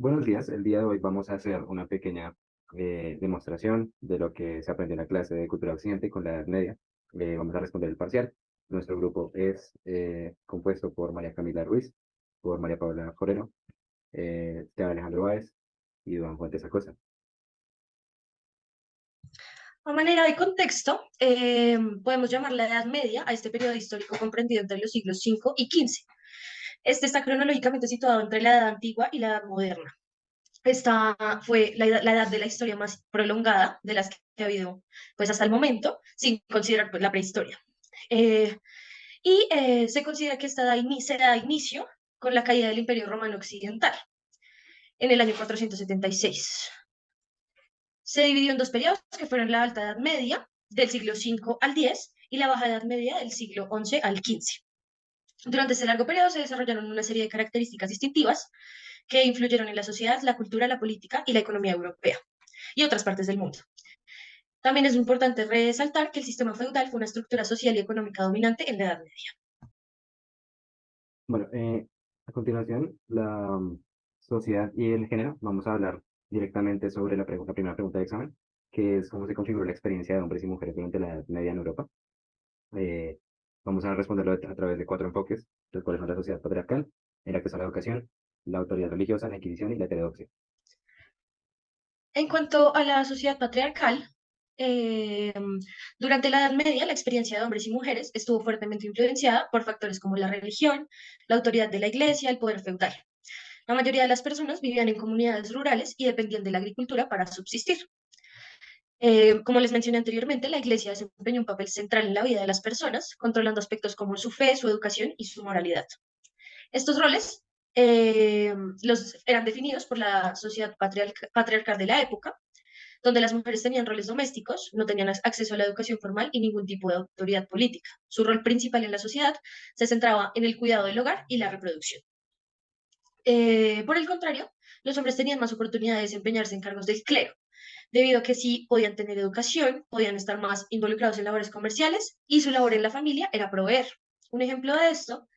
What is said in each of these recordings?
Buenos días, el día de hoy vamos a hacer una pequeña demostración de lo que se aprendió en la clase de Cultura Occidente con la Edad Media. Vamos a responder el parcial. Nuestro grupo es compuesto por María Camila Ruiz, por María Paula Forero, Esteban Alejandro Báez y Iván Fuentes Acosta. A manera de contexto, podemos llamar la Edad Media a este periodo histórico comprendido entre los siglos V y XV. Este está cronológicamente situado entre la Edad Antigua y la Edad Moderna. Esta fue la edad de la historia más prolongada de las que ha habido pues, hasta el momento, sin considerar pues, la prehistoria. Eh, Se considera que se da inicio con la caída del Imperio Romano Occidental en el año 476. Se dividió en dos periodos, que fueron la Alta Edad Media, del siglo V al X, y la Baja Edad Media, del siglo XI al XV. Durante este largo periodo se desarrollaron una serie de características distintivas que influyeron en la sociedad, la cultura, la política y la economía europea y otras partes del mundo. También es importante resaltar que el sistema feudal fue una estructura social y económica dominante en la Edad Media. Bueno, a continuación, la sociedad y el género. Vamos a hablar directamente sobre la primera pregunta de examen, que es cómo se configuró la experiencia de hombres y mujeres durante la Edad Media en Europa. Eh, Vamos a responderlo a través de cuatro enfoques, los cuales son la sociedad patriarcal, el acceso a la educación, la autoridad religiosa, la Inquisición y la heterodoxia. En cuanto a la sociedad patriarcal, eh, durante la Edad Media la experiencia de hombres y mujeres estuvo fuertemente influenciada por factores como la religión, la autoridad de la iglesia, el poder feudal. La mayoría de las personas vivían en comunidades rurales y dependían de la agricultura para subsistir. Como les mencioné anteriormente, la iglesia desempeñó un papel central en la vida de las personas, controlando aspectos como su fe, su educación y su moralidad. Estos roles eh, eran definidos por la sociedad patriarcal de la época, donde las mujeres tenían roles domésticos, no tenían acceso a la educación formal y ningún tipo de autoridad política. Su rol principal en la sociedad se centraba en el cuidado del hogar y la reproducción. Por el contrario, los hombres tenían más oportunidad de desempeñarse en cargos del clero, debido a que sí podían tener educación, podían estar más involucrados en labores comerciales y su labor en la familia era proveer. Un ejemplo de esto,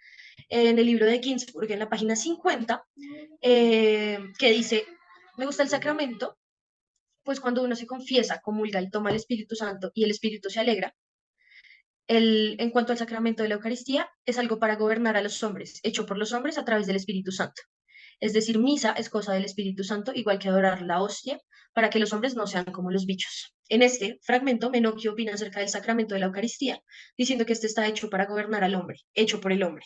en el libro de Ginsburg, en la página 50, que dice, me gusta el sacramento, pues cuando uno se confiesa, comulga y toma el Espíritu Santo y el Espíritu se alegra, en cuanto al sacramento de la Eucaristía, es algo para gobernar a los hombres, hecho por los hombres a través del Espíritu Santo. Es decir, misa es cosa del Espíritu Santo, igual que adorar la hostia, para que los hombres no sean como los bichos. En este fragmento, Menocchio opina acerca del sacramento de la Eucaristía, diciendo que este está hecho para gobernar al hombre, hecho por el hombre,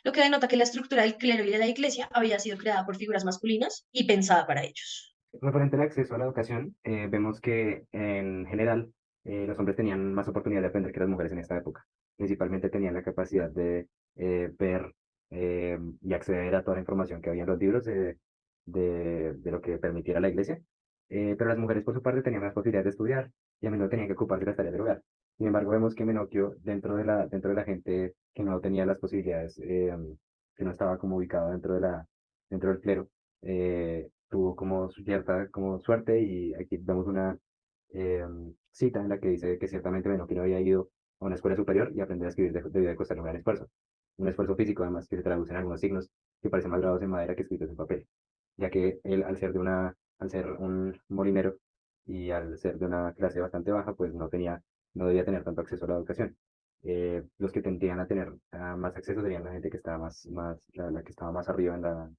lo que denota que la estructura del clero y de la iglesia había sido creada por figuras masculinas y pensada para ellos. Referente al acceso a la educación, vemos que en general los hombres tenían más oportunidad de aprender que las mujeres en esta época. Principalmente tenían la capacidad de ver y acceder a toda la información que había en los libros de lo que permitiera la iglesia. Pero las mujeres, por su parte, tenían más posibilidades de estudiar y a menudo tenían que ocuparse de las tareas del hogar. Sin embargo, vemos que Menocchio, dentro de la gente que no tenía las posibilidades, que no estaba como ubicado dentro del clero, tuvo como cierta como suerte, y aquí vemos una cita en la que dice que ciertamente Menocchio había ido a una escuela superior y aprender a escribir debía de costar un gran esfuerzo. Un esfuerzo físico, además, que se traduce en algunos signos que parecen más grabados en madera que escritos en papel, ya que él, al ser un molinero y al ser de una clase bastante baja, pues no debía tener tanto acceso a la educación. Los que tendrían a tener más acceso serían la gente que estaba la que estaba más arriba en la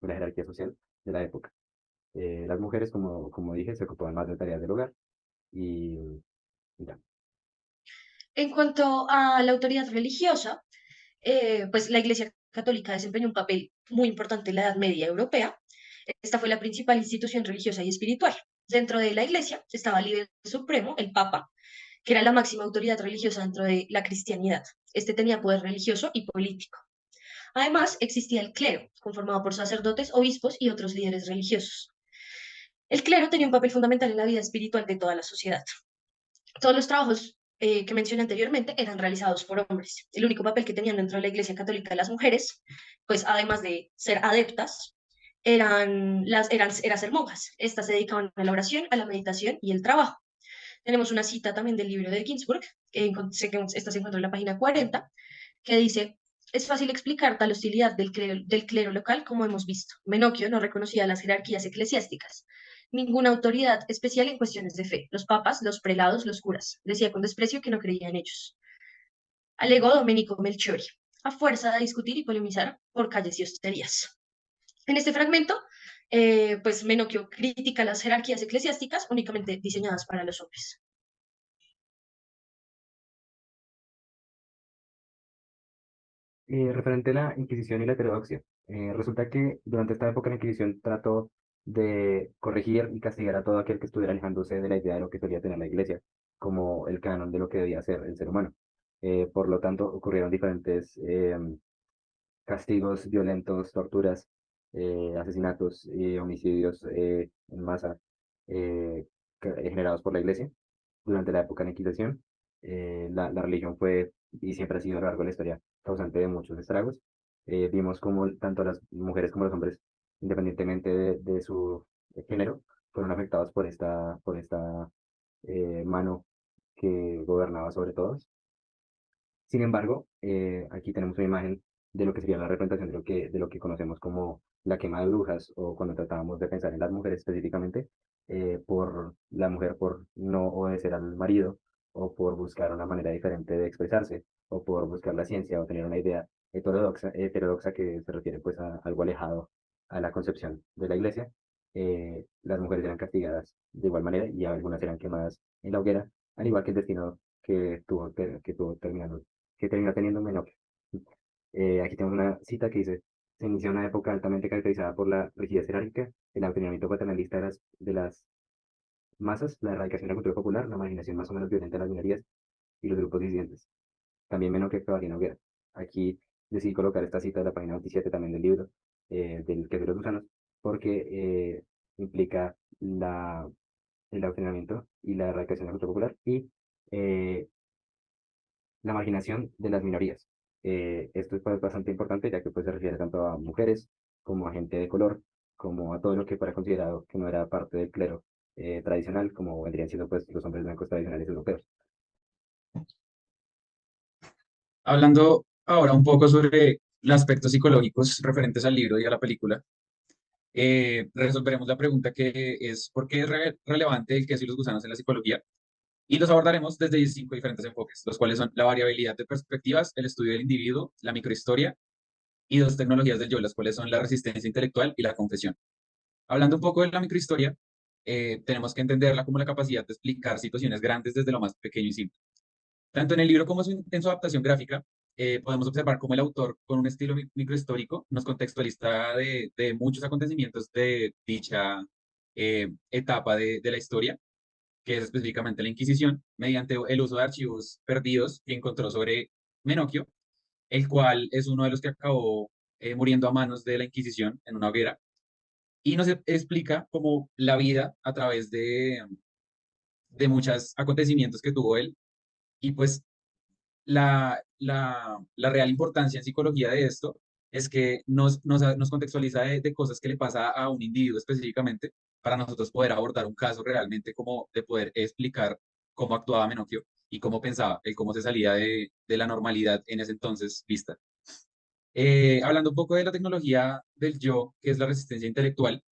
jerarquía social de la época. Las mujeres, como dije, se ocupaban más de tareas del hogar y, y ya. En cuanto a la autoridad religiosa, pues la Iglesia Católica desempeñó un papel muy importante en la Edad Media europea. Esta fue la principal institución religiosa y espiritual. Dentro de la Iglesia estaba el líder supremo, el Papa, que era la máxima autoridad religiosa dentro de la cristianidad. Este tenía poder religioso y político. Además, existía el clero, conformado por sacerdotes, obispos y otros líderes religiosos. El clero tenía un papel fundamental en la vida espiritual de toda la sociedad. Todos los trabajos que mencioné anteriormente eran realizados por hombres. El único papel que tenían dentro de la Iglesia Católica las mujeres, pues además de ser adeptas, era ser monjas. Estas se dedicaban a la oración, a la meditación y el trabajo. Tenemos una cita también del libro de Ginsburg, esta se encuentra en la página 40, que dice, Es fácil explicar tal hostilidad del clero local como hemos visto. Menocchio no reconocía las jerarquías eclesiásticas, ninguna autoridad especial en cuestiones de fe, los papas, los prelados, los curas. Decía con desprecio que no creía en ellos. Alegó Domenico Melchiori, a fuerza de discutir y polemizar por calles y hosterías. En este fragmento, pues Menocchio critica las jerarquías eclesiásticas únicamente diseñadas para los hombres. Referente a la Inquisición y la heterodoxia, resulta que durante esta época la Inquisición trató de corregir y castigar a todo aquel que estuviera alejándose de la idea de lo que solía tener la Iglesia, como el canon de lo que debía ser el ser humano. Por lo tanto, ocurrieron diferentes castigos violentos, torturas, asesinatos y homicidios en masa generados por la Iglesia durante la época de la Inquisición. La religión fue y siempre ha sido a lo largo de la historia causante de muchos estragos. Vimos como tanto las mujeres como los hombres, independientemente de su género, fueron afectados por esta mano que gobernaba sobre todos. Sin embargo, aquí tenemos una imagen de lo que sería la representación de lo que conocemos como la quema de brujas o cuando tratábamos de pensar en las mujeres específicamente, por la mujer por no obedecer al marido o por buscar una manera diferente de expresarse o por buscar la ciencia o tener una idea heterodoxa que se refiere pues a algo alejado a la concepción de la iglesia. Las mujeres eran castigadas de igual manera y algunas eran quemadas en la hoguera, al igual que el destino que tuvo terminando que terminó teniendo Menocchio. Aquí tenemos una cita que dice, se inició una época altamente caracterizada por la rigidez jerárquica, el adoctrinamiento paternalista de las masas, la erradicación de la cultura popular, la marginación más o menos violenta de las minorías y los grupos disidentes. También Menocchio acabaría en hoguera. Aquí decidí colocar esta cita de la página 27 también del libro, del que de los gusanos, porque implica el adoctrinamiento y la erradicación de la cultura popular y eh, la marginación de las minorías. Esto es pues, bastante importante ya que pues, se refiere tanto a mujeres como a gente de color, como a todo lo que fuera considerado que no era parte del clero tradicional, como vendrían siendo pues, los hombres blancos tradicionales europeos. Hablando ahora un poco sobre los aspectos psicológicos referentes al libro y a la película, resolveremos la pregunta que es ¿por qué es relevante el queso y los gusanos en la psicología? Y los abordaremos desde 5 diferentes enfoques, los cuales son la variabilidad de perspectivas, el estudio del individuo, la microhistoria y dos tecnologías del yo, las cuales son la resistencia intelectual y la confesión. Hablando un poco de la microhistoria, tenemos que entenderla como la capacidad de explicar situaciones grandes desde lo más pequeño y simple. Tanto en el libro como en su adaptación gráfica, podemos observar cómo el autor, con un estilo microhistórico, nos contextualiza de muchos acontecimientos de dicha etapa de la historia, que es específicamente la Inquisición, mediante el uso de archivos perdidos que encontró sobre Menocchio, el cual es uno de los que acabó muriendo a manos de la Inquisición en una hoguera, y nos explica cómo la vida a través de muchos acontecimientos que tuvo él, y pues la real importancia en psicología de esto es que nos contextualiza de cosas que le pasa a un individuo específicamente para nosotros poder abordar un caso realmente como de poder explicar cómo actuaba Menocchio y cómo pensaba, el cómo se salía de la normalidad en ese entonces vista. Hablando un poco de la tecnología del yo, que es la resistencia intelectual,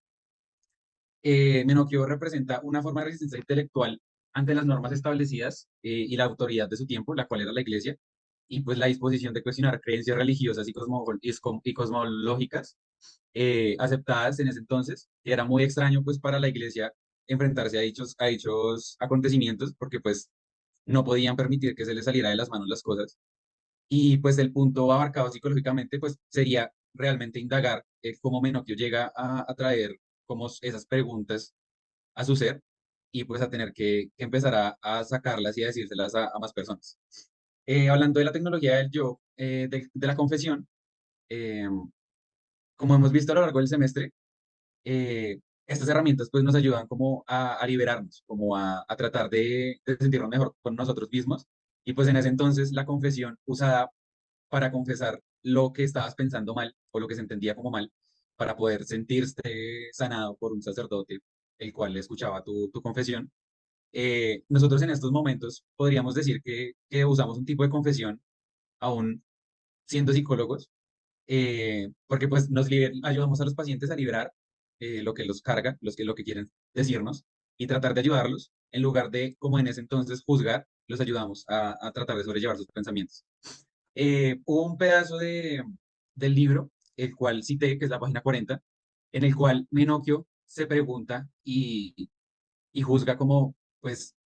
Menocchio representa una forma de resistencia intelectual ante las normas establecidas y la autoridad de su tiempo, la cual era la iglesia, y pues la disposición de cuestionar creencias religiosas y cosmológicas aceptadas en ese entonces, que era muy extraño pues para la iglesia enfrentarse a dichos acontecimientos, porque pues no podían permitir que se les saliera de las manos las cosas. Y pues el punto abarcado psicológicamente pues sería realmente indagar cómo Menocchio llega a traer como esas preguntas a su ser y pues a tener que empezar a sacarlas y a decírselas a más personas. Hablando de la tecnología del yo, de la confesión, eh, como hemos visto a lo largo del semestre, estas herramientas pues nos ayudan como a liberarnos, como a tratar de sentirnos mejor con nosotros mismos. Y pues en ese entonces la confesión usada para confesar lo que estabas pensando mal o lo que se entendía como mal, para poder sentirse sanado por un sacerdote, el cual escuchaba tu confesión. Nosotros en estos momentos podríamos decir que usamos un tipo de confesión aún siendo psicólogos, porque pues ayudamos a los pacientes a liberar lo que los carga, lo que quieren decirnos y tratar de ayudarlos, en lugar de, como en ese entonces, juzgar, los ayudamos a tratar de sobrellevar sus pensamientos. Hubo un pedazo del libro, el cual cité, que es la página 40, en el cual Menocchio se pregunta y juzga como, pues,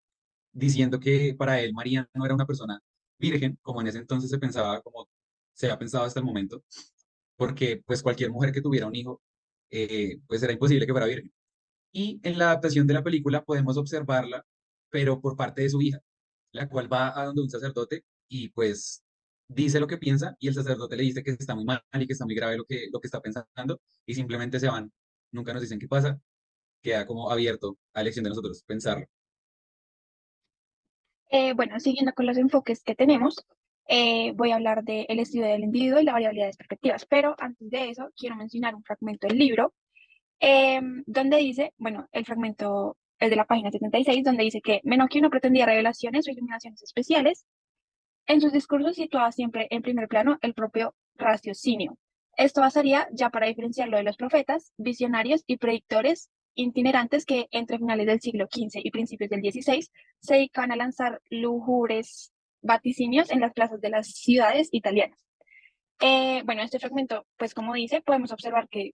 diciendo que para él María no era una persona virgen, como en ese entonces se pensaba, como se ha pensado hasta el momento, porque pues cualquier mujer que tuviera un hijo, pues era imposible que fuera virgen. Y en la adaptación de la película podemos observarla, pero por parte de su hija, la cual va a donde un sacerdote y pues dice lo que piensa y el sacerdote le dice que está muy mal y que está muy grave lo que está pensando y simplemente se van. Nunca nos dicen qué pasa, queda como abierto a elección de nosotros pensarlo. Bueno, siguiendo con los enfoques que tenemos, voy a hablar del estudio del individuo y la variabilidad de perspectivas, pero antes de eso quiero mencionar un fragmento del libro donde dice, bueno, el fragmento es de la página 76, donde dice que Menocchio no pretendía revelaciones o iluminaciones especiales. En sus discursos situaba siempre en primer plano el propio raciocinio. Esto bastaría ya para diferenciarlo de los profetas, visionarios y predictores itinerantes que entre finales del siglo XV y principios del XVI se dedicaban a lanzar lúgubres vaticinios en las plazas de las ciudades italianas. Bueno, este fragmento, pues como dice, podemos observar que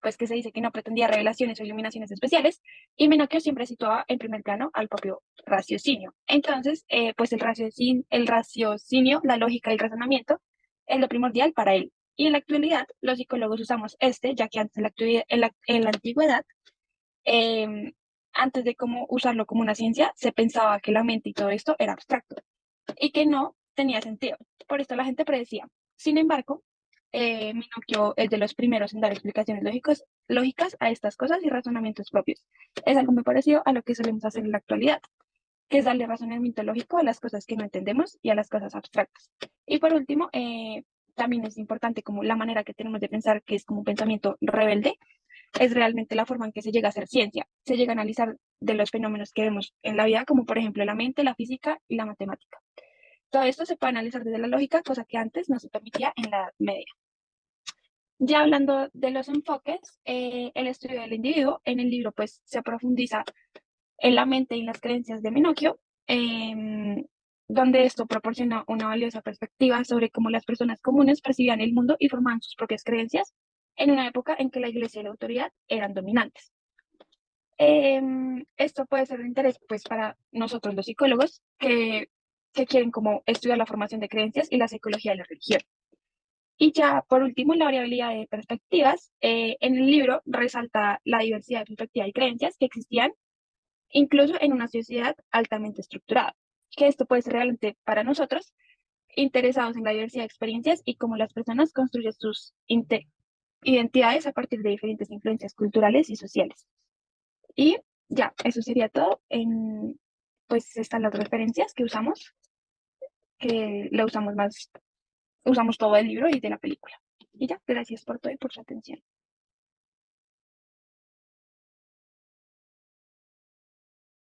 se dice que no pretendía revelaciones o iluminaciones especiales, y Menocchio siempre situaba en primer plano al propio raciocinio. Entonces, pues el raciocinio, la lógica y el razonamiento es lo primordial para él. Y en la actualidad, los psicólogos usamos ya que antes en la antigüedad, eh, antes de cómo usarlo como una ciencia, se pensaba que la mente y todo esto era abstracto y que no tenía sentido. Por esto la gente predecía. Sin embargo, Minocchio es de los primeros en dar explicaciones lógicas a estas cosas y razonamientos propios. Es algo muy parecido a lo que solemos hacer en la actualidad, que es darle razonamiento lógico a las cosas que no entendemos y a las cosas abstractas. Y por último, también es importante como la manera que tenemos de pensar, que es como un pensamiento rebelde, es realmente la forma en que se llega a hacer ciencia. Se llega a analizar de los fenómenos que vemos en la vida, como por ejemplo la mente, la física y la matemática. Todo esto se puede analizar desde la lógica, cosa que antes no se permitía en la Edad Media. Ya hablando de los enfoques, el estudio del individuo, en el libro pues se profundiza en la mente y las creencias de Menocchio, donde esto proporciona una valiosa perspectiva sobre cómo las personas comunes percibían el mundo y formaban sus propias creencias en una época en que la iglesia y la autoridad eran dominantes. Esto puede ser de interés pues para nosotros los psicólogos que quieren como estudiar la formación de creencias y la psicología de la religión. Y ya por último, la variabilidad de perspectivas. En el libro resalta la diversidad de perspectivas y creencias que existían incluso en una sociedad altamente estructurada, que esto puede ser realmente para nosotros interesados en la diversidad de experiencias y cómo las personas construyen sus identidades a partir de diferentes influencias culturales y sociales. Y ya, eso sería todo. Pues están las referencias que usamos, que lo usamos todo el libro y de la película. Y ya, gracias por todo y por su atención.